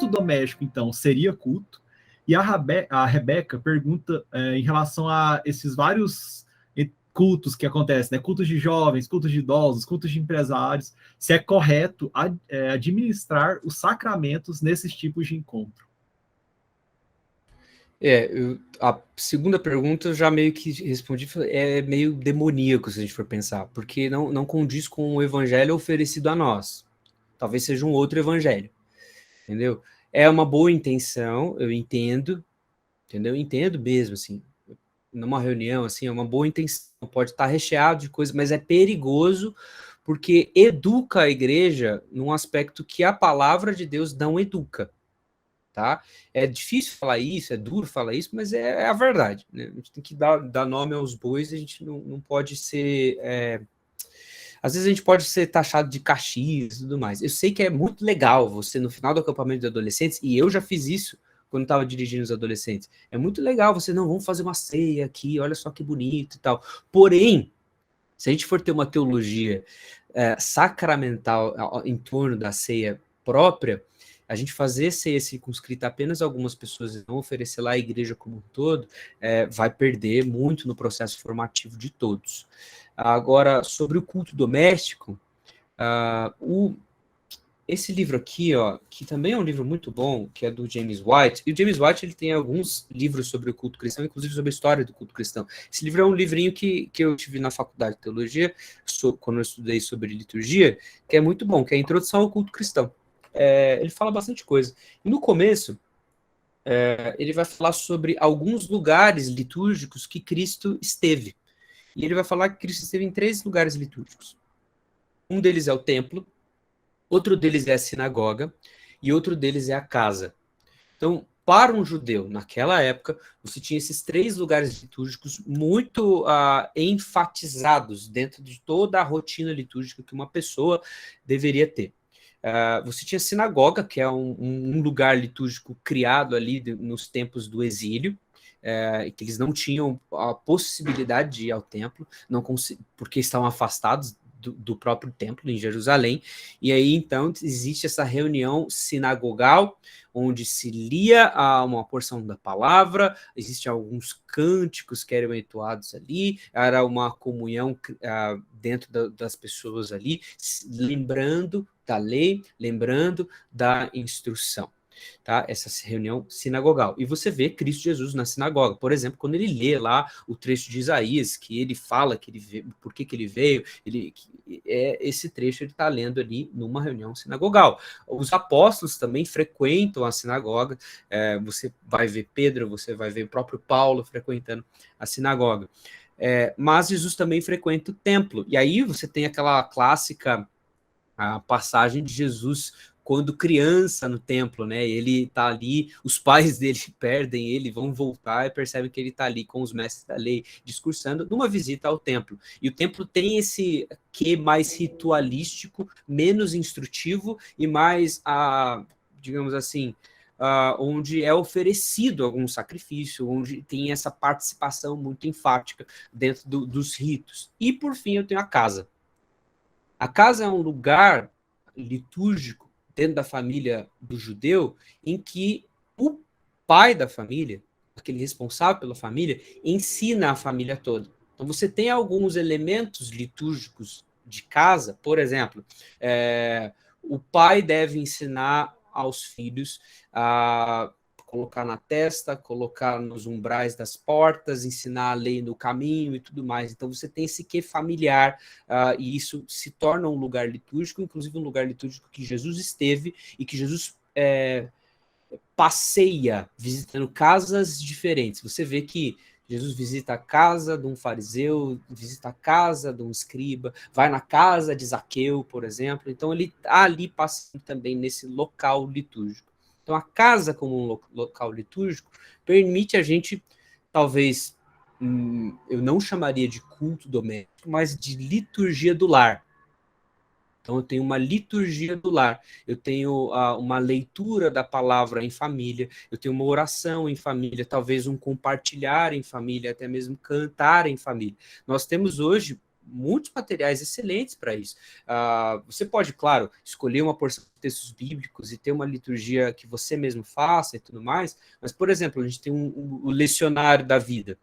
doméstico, então, seria culto? E a Rebeca pergunta em relação a esses vários cultos que acontecem, né? Cultos de jovens, cultos de idosos, cultos de empresários, se é correto administrar os sacramentos nesses tipos de encontro. A segunda pergunta eu já meio que respondi, é meio demoníaco se a gente for pensar, porque não condiz com o evangelho oferecido a nós. Talvez seja um outro evangelho, entendeu? É uma boa intenção, eu entendo, entendeu? Entendo mesmo, assim, numa reunião, assim, é uma boa intenção, pode estar recheado de coisas, mas é perigoso porque educa a igreja num aspecto que a palavra de Deus não educa. Tá? É difícil falar isso, é duro falar isso, mas é a verdade. Né? A gente tem que dar nome aos bois, a gente não pode ser. Às vezes a gente pode ser taxado de Caxias e tudo mais. Eu sei que é muito legal você, no final do acampamento de adolescentes, e eu já fiz isso quando estava dirigindo os adolescentes. É muito legal você, não, vamos fazer uma ceia aqui, olha só que bonito e tal. Porém, se a gente for ter uma teologia sacramental em torno da ceia própria, a gente fazer ceia circunscrita a apenas algumas pessoas e não oferecer lá a igreja como um todo, vai perder muito no processo formativo de todos. Agora, sobre o culto doméstico, esse livro aqui, ó, que também é um livro muito bom, que é do James White, e o James White ele tem alguns livros sobre o culto cristão, inclusive sobre a história do culto cristão. Esse livro é um livrinho que eu tive na faculdade de teologia, quando eu estudei sobre liturgia, que é muito bom, que é a Introdução ao Culto Cristão. Ele fala bastante coisa. E no começo, ele vai falar sobre alguns lugares litúrgicos que Cristo esteve. E ele vai falar que Cristo esteve em 3 lugares litúrgicos. Um deles é o templo, outro deles é a sinagoga e outro deles é a casa. Então, para um judeu, naquela época, você tinha esses 3 lugares litúrgicos muito enfatizados dentro de toda a rotina litúrgica que uma pessoa deveria ter. Você tinha a sinagoga, que é um lugar litúrgico criado ali nos tempos do exílio, que eles não tinham a possibilidade de ir ao templo, porque estavam afastados do próprio templo em Jerusalém, e aí então existe essa reunião sinagogal, onde se lia uma porção da palavra, existem alguns cânticos que eram entoados ali, era uma comunhão dentro das pessoas ali, lembrando da lei, lembrando da instrução. Tá? Essa reunião sinagogal. E você vê Cristo Jesus na sinagoga. Por exemplo, quando ele lê lá o trecho de Isaías, que ele fala que ele veio, por que ele veio, esse trecho ele está lendo ali numa reunião sinagogal. Os apóstolos também frequentam a sinagoga. Você vai ver Pedro, você vai ver o próprio Paulo frequentando a sinagoga. Mas Jesus também frequenta o templo. E aí você tem aquela clássica passagem de Jesus quando criança no templo, né? Ele tá ali, os pais dele perdem ele, vão voltar e percebem que ele tá ali com os mestres da lei, discursando numa visita ao templo. E o templo tem esse quê mais ritualístico, menos instrutivo e mais, digamos assim, onde é oferecido algum sacrifício, onde tem essa participação muito enfática dentro dos ritos. E, por fim, eu tenho a casa. A casa é um lugar litúrgico dentro da família do judeu em que o pai da família, aquele responsável pela família, ensina a família toda. Então você tem alguns elementos litúrgicos de casa, por exemplo, o pai deve ensinar aos filhos a colocar na testa, colocar nos umbrais das portas, ensinar a lei no caminho e tudo mais. Então você tem esse quê familiar, e isso se torna um lugar litúrgico, inclusive um lugar litúrgico que Jesus esteve e que Jesus passeia visitando casas diferentes. Você vê que Jesus visita a casa de um fariseu, visita a casa de um escriba, vai na casa de Zaqueu, por exemplo. Então ele está ali passando também nesse local litúrgico. Então, a casa como um local litúrgico permite a gente, talvez, eu não chamaria de culto doméstico, mas de liturgia do lar. Então, eu tenho uma liturgia do lar, eu tenho uma leitura da palavra em família, eu tenho uma oração em família, talvez um compartilhar em família, até mesmo cantar em família. Nós temos hoje muitos materiais excelentes para isso. Você pode, claro, escolher uma porção de textos bíblicos e ter uma liturgia que você mesmo faça e tudo mais, mas, por exemplo, a gente tem o lecionário da vida.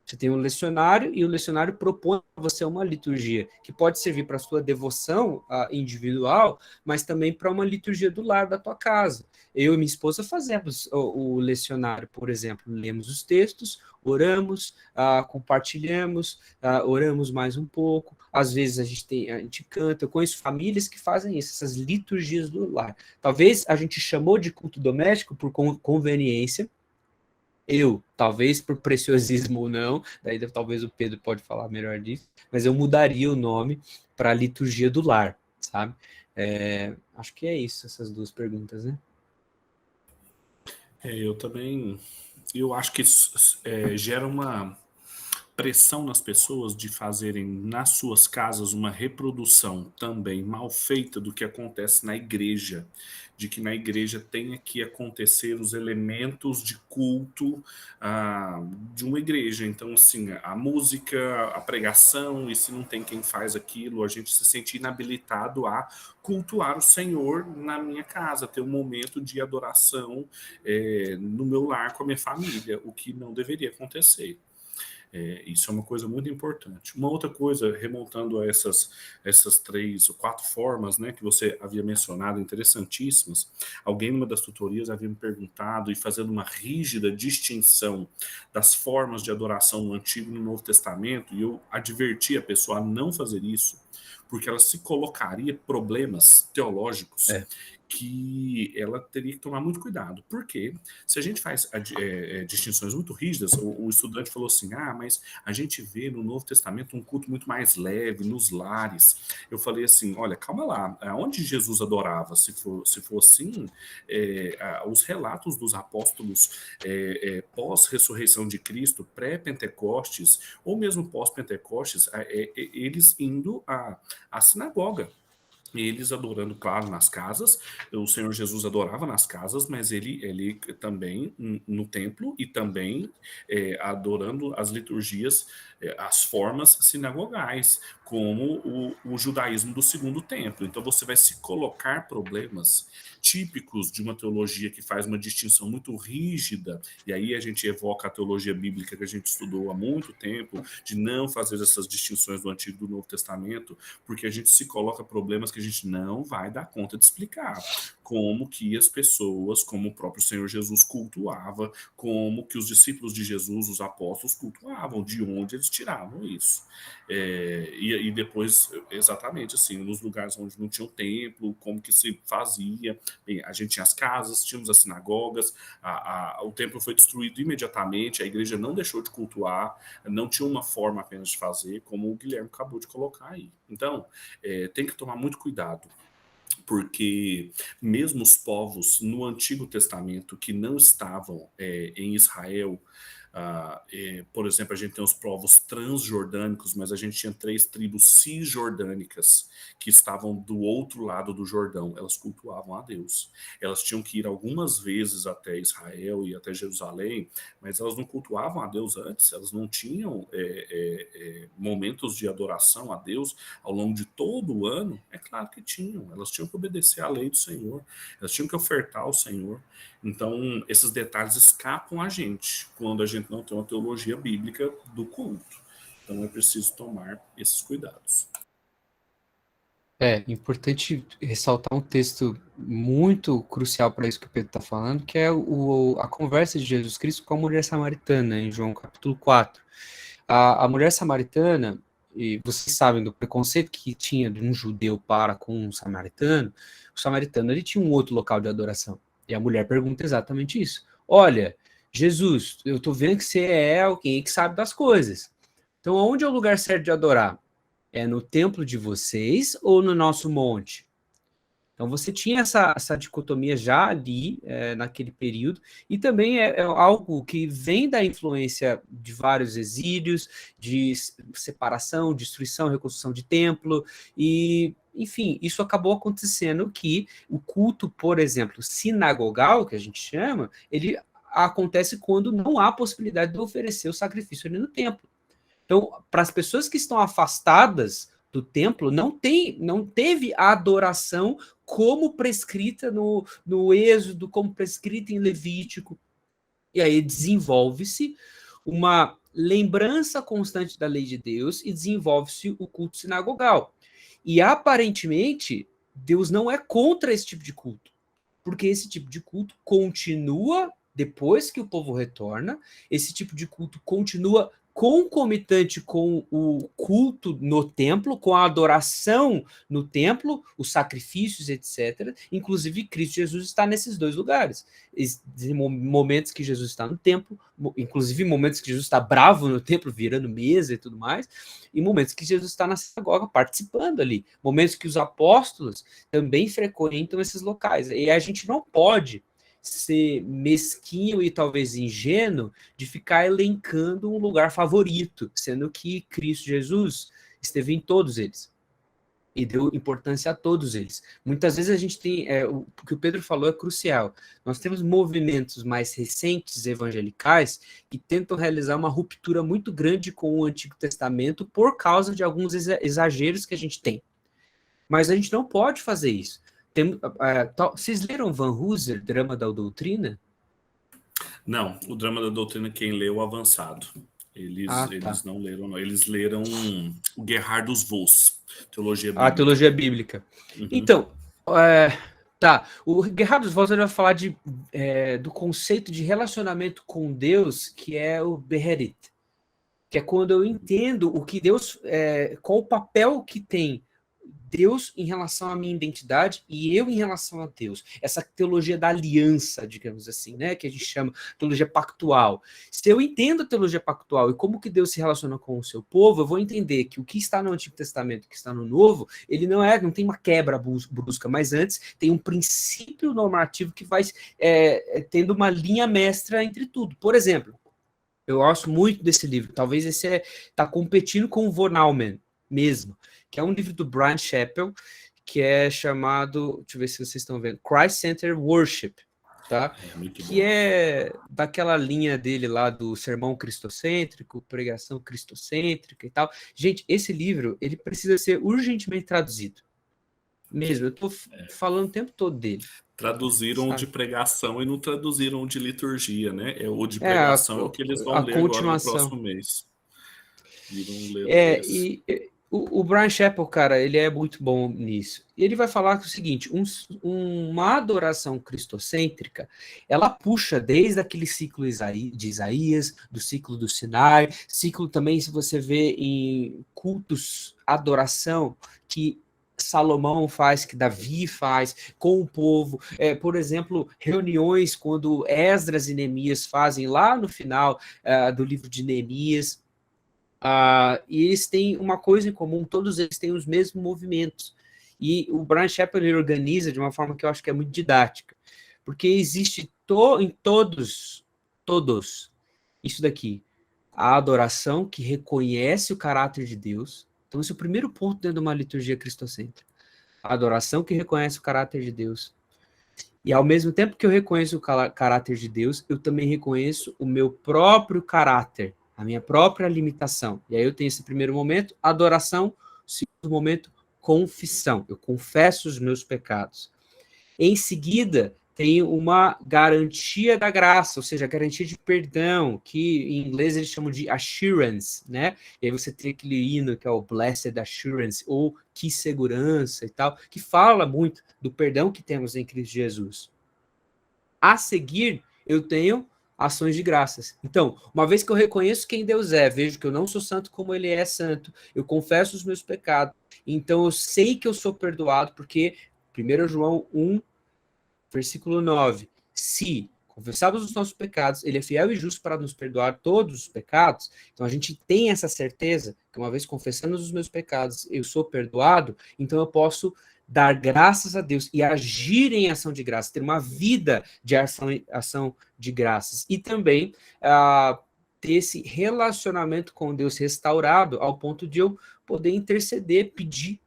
Você tem um lecionário e o lecionário propõe a você uma liturgia que pode servir para a sua devoção individual, mas também para uma liturgia do lar da tua casa. Eu e minha esposa fazemos o lecionário, por exemplo, lemos os textos, oramos, compartilhamos, oramos mais um pouco, às vezes a gente canta. Eu conheço famílias que fazem isso, essas liturgias do lar. Talvez a gente chamou de culto doméstico por conveniência, talvez por preciosismo ou não, daí talvez o Pedro pode falar melhor disso, mas eu mudaria o nome para a liturgia do lar, sabe? Acho que é isso, essas duas perguntas, né? Eu também, eu acho que isso gera uma pressão nas pessoas de fazerem nas suas casas uma reprodução também mal feita do que acontece na igreja, de que na igreja tenha que acontecer os elementos de culto de uma igreja. Então, assim, a música, a pregação, e se não tem quem faz aquilo, a gente se sente inabilitado a cultuar o Senhor na minha casa, ter um momento de adoração no meu lar com a minha família, o que não deveria acontecer. Isso é uma coisa muito importante. Uma outra coisa, remontando a essas 3 ou 4 formas, né, que você havia mencionado, interessantíssimas, alguém numa das tutorias havia me perguntado e fazendo uma rígida distinção das formas de adoração no Antigo e no Novo Testamento, e eu adverti a pessoa a não fazer isso, porque ela se colocaria problemas teológicos que ela teria que tomar muito cuidado. Porque se a gente faz distinções muito rígidas, o estudante falou assim, mas a gente vê no Novo Testamento um culto muito mais leve, nos lares. Eu falei assim, olha, calma lá, onde Jesus adorava? Se for assim, os relatos dos apóstolos pós-ressurreição de Cristo, pré-Pentecostes, ou mesmo pós-Pentecostes, eles indo à sinagoga. Eles adorando, claro, nas casas. O Senhor Jesus adorava nas casas, mas ele também no templo e também adorando as liturgias, as formas sinagogais, como o judaísmo do segundo templo. Então você vai se colocar problemas típicos de uma teologia que faz uma distinção muito rígida, e aí a gente evoca a teologia bíblica que a gente estudou há muito tempo, de não fazer essas distinções do Antigo e do Novo Testamento, porque a gente se coloca problemas que a gente não vai dar conta de explicar. Como que as pessoas, como o próprio Senhor Jesus cultuava, como que os discípulos de Jesus, os apóstolos, cultuavam, de onde eles tiravam isso. E depois, exatamente assim, nos lugares onde não tinha o templo, como que se fazia. Bem, a gente tinha as casas, tínhamos as sinagogas, o templo foi destruído imediatamente, a igreja não deixou de cultuar, não tinha uma forma apenas de fazer, como o Guilherme acabou de colocar aí. Então, tem que tomar muito cuidado, porque mesmo os povos no Antigo Testamento que não estavam em Israel, por exemplo, a gente tem os povos transjordânicos, mas a gente tinha 3 tribos cisjordânicas que estavam do outro lado do Jordão. Elas cultuavam a Deus. Elas tinham que ir algumas vezes até Israel e até Jerusalém, mas elas não cultuavam a Deus antes. Elas não tinham momentos de adoração a Deus ao longo de todo o ano. É claro que tinham. Elas tinham que obedecer à lei do Senhor. Elas tinham que ofertar ao Senhor. Então, esses detalhes escapam a gente quando a gente não tem uma teologia bíblica do culto. Então, é preciso tomar esses cuidados. Importante ressaltar um texto muito crucial para isso que o Pedro está falando, que é a conversa de Jesus Cristo com a mulher samaritana, em João capítulo 4. A mulher samaritana, e vocês sabem do preconceito que tinha de um judeu para com um samaritano, o samaritano ele tinha um outro local de adoração. E a mulher pergunta exatamente isso. Olha, Jesus, eu estou vendo que você é alguém que sabe das coisas. Então, onde é o lugar certo de adorar? É no templo de vocês ou no nosso monte? Então, você tinha essa dicotomia já ali, naquele período, e também é algo que vem da influência de vários exílios, de separação, destruição, reconstrução de templo, e, enfim, isso acabou acontecendo que o culto, por exemplo, sinagogal, que a gente chama, ele acontece quando não há possibilidade de oferecer o sacrifício ali no templo. Então, para as pessoas que estão afastadas do templo, não teve a adoração como prescrita no Êxodo, como prescrita em Levítico. E aí desenvolve-se uma lembrança constante da lei de Deus e desenvolve-se o culto sinagogal. E aparentemente, Deus não é contra esse tipo de culto, porque esse tipo de culto continua depois que o povo retorna, esse tipo de culto continua concomitante com o culto no templo, com a adoração no templo, os sacrifícios, etc. Inclusive, Cristo Jesus está nesses dois lugares. Em momentos que Jesus está no templo, inclusive momentos que Jesus está bravo no templo, virando mesa e tudo mais, e momentos que Jesus está na sinagoga participando ali, momentos que os apóstolos também frequentam esses locais. E a gente não pode ser mesquinho e talvez ingênuo de ficar elencando um lugar favorito, sendo que Cristo Jesus esteve em todos eles e deu importância a todos eles. Muitas vezes a gente tem, o que o Pedro falou é crucial, nós temos movimentos mais recentes evangelicais que tentam realizar uma ruptura muito grande com o Antigo Testamento por causa de alguns exageros que a gente tem. Mas a gente não pode fazer isso. Vocês leram Van Hooser, Drama da Doutrina? Não, o Drama da Doutrina quem leu o Avançado. Eles não leram, não. Eles leram o Gerhardus Voss, Teologia Bíblica. A Teologia Bíblica. Uhum. Então, o Gerhardus Voss vai falar do conceito de relacionamento com Deus, que é o Beherit, que é quando eu entendo o que Deus, qual o papel que tem Deus em relação à minha identidade e eu em relação a Deus. Essa teologia da aliança, digamos assim, né, que a gente chama teologia pactual. Se eu entendo a teologia pactual e como que Deus se relaciona com o seu povo, eu vou entender que o que está no Antigo Testamento e o que está no Novo, ele não tem uma quebra brusca, mas antes tem um princípio normativo que vai tendo uma linha mestra entre tudo. Por exemplo, eu gosto muito desse livro, talvez esse está competindo com o Von Neumann mesmo, que é um livro do Brian Chappell, que é chamado, deixa eu ver se vocês estão vendo, Christ-Centered Worship, tá? Que é daquela linha dele lá do sermão cristocêntrico, pregação cristocêntrica e tal. Gente, esse livro, ele precisa ser urgentemente traduzido. Mesmo, eu tô falando o tempo todo dele. Traduziram o de pregação e não traduziram o de liturgia, né? O de pregação é o que eles vão ler agora no próximo mês. O Brian Chappell, cara, ele é muito bom nisso. E ele vai falar o seguinte, uma adoração cristocêntrica, ela puxa desde aquele ciclo de Isaías, do ciclo do Sinai, ciclo também, se você vê em cultos, adoração, que Salomão faz, que Davi faz com o povo, por exemplo, reuniões quando Esdras e Neemias fazem lá no final do livro de Neemias. E eles têm uma coisa em comum, todos eles têm os mesmos movimentos. E o Brian Chappell ele organiza de uma forma que eu acho que é muito didática, porque existe em todos isso daqui, a adoração que reconhece o caráter de Deus. Então esse é o primeiro ponto dentro de uma liturgia cristocêntrica. A adoração que reconhece o caráter de Deus. E ao mesmo tempo que eu reconheço o caráter de Deus, eu também reconheço o meu próprio caráter, a minha própria limitação. E aí eu tenho esse primeiro momento, adoração, segundo momento, confissão. Eu confesso os meus pecados. Em seguida, tem uma garantia da graça, ou seja, garantia de perdão, que em inglês eles chamam de assurance, né? E aí você tem aquele hino que é o Blessed Assurance, ou que segurança e tal, que fala muito do perdão que temos em Cristo Jesus. A seguir, eu tenho ações de graças. Então, uma vez que eu reconheço quem Deus é, vejo que eu não sou santo como ele é santo, eu confesso os meus pecados, então eu sei que eu sou perdoado, porque 1 João 1, versículo 9, se confessarmos os nossos pecados, ele é fiel e justo para nos perdoar todos os pecados. Então a gente tem essa certeza que uma vez confessando os meus pecados, eu sou perdoado, então eu posso dar graças a Deus e agir em ação de graça, ter uma vida de ação de graças. E também ter esse relacionamento com Deus restaurado ao ponto de eu poder interceder, pedir,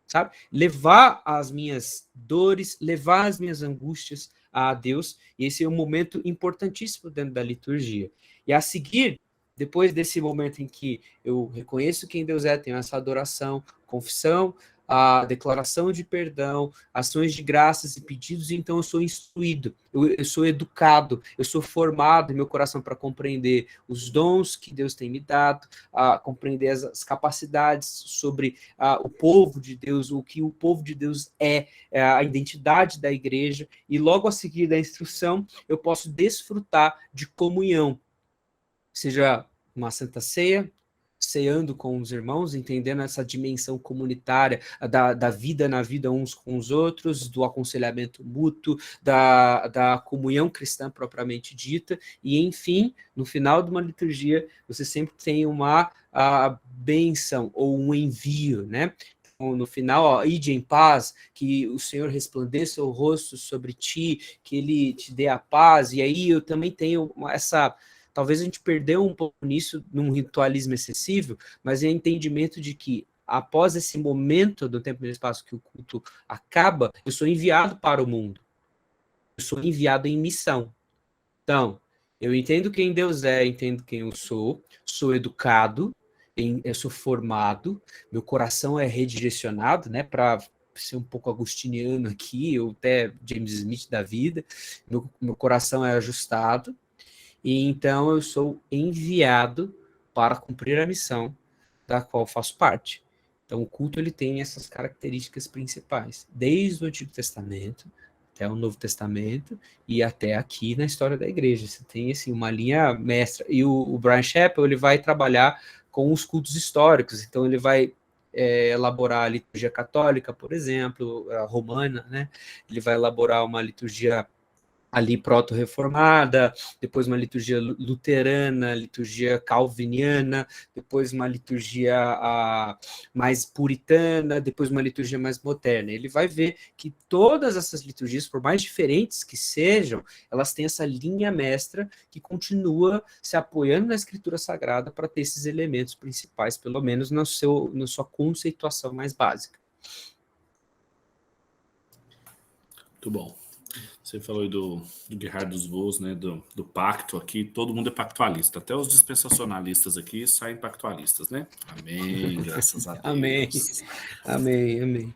sabe? Levar as minhas dores, levar as minhas angústias a Deus, e esse é um momento importantíssimo dentro da liturgia. E a seguir, depois desse momento em que eu reconheço quem Deus é, tenho essa adoração, confissão, a declaração de perdão, ações de graças e pedidos, então eu sou instruído, eu sou educado, eu sou formado em meu coração para compreender os dons que Deus tem me dado, a compreender as capacidades sobre o povo de Deus, o que o povo de Deus a identidade da igreja, e logo a seguir da instrução, eu posso desfrutar de comunhão, seja uma santa ceia, ceando com os irmãos, entendendo essa dimensão comunitária da vida na vida uns com os outros, do aconselhamento mútuo, da comunhão cristã propriamente dita, e enfim, no final de uma liturgia, você sempre tem uma bênção ou um envio, né? No final, ide em paz, que o Senhor resplandeça o rosto sobre ti, que Ele te dê a paz, e aí eu também tenho essa... Talvez a gente perdeu um pouco nisso, num ritualismo excessivo, mas é entendimento de que, após esse momento do tempo e do espaço que o culto acaba, eu sou enviado para o mundo. Eu sou enviado em missão. Então, eu entendo quem Deus é, entendo quem eu sou educado, eu sou formado, meu coração é redirecionado, né, para ser um pouco agostiniano aqui, ou até James Smith da vida, meu coração é ajustado, e então eu sou enviado para cumprir a missão da qual faço parte. Então o culto ele tem essas características principais, desde o Antigo Testamento até o Novo Testamento e até aqui na história da igreja. Você tem assim, uma linha mestra. E o Bryan Chapell ele vai trabalhar com os cultos históricos, então ele vai elaborar a liturgia católica, por exemplo, a romana, né? Ele vai elaborar uma liturgia ali proto-reformada, depois uma liturgia luterana, liturgia calviniana, depois uma liturgia mais puritana, depois uma liturgia mais moderna. Ele vai ver que todas essas liturgias, por mais diferentes que sejam, elas têm essa linha mestra que continua se apoiando na Escritura Sagrada para ter esses elementos principais, pelo menos na sua conceituação mais básica. Muito bom. Você falou aí do Gerhard dos Voos, né, do pacto aqui, todo mundo é pactualista, até os dispensacionalistas aqui saem pactualistas, né? Amém, graças a Deus. Amém, amém, amém.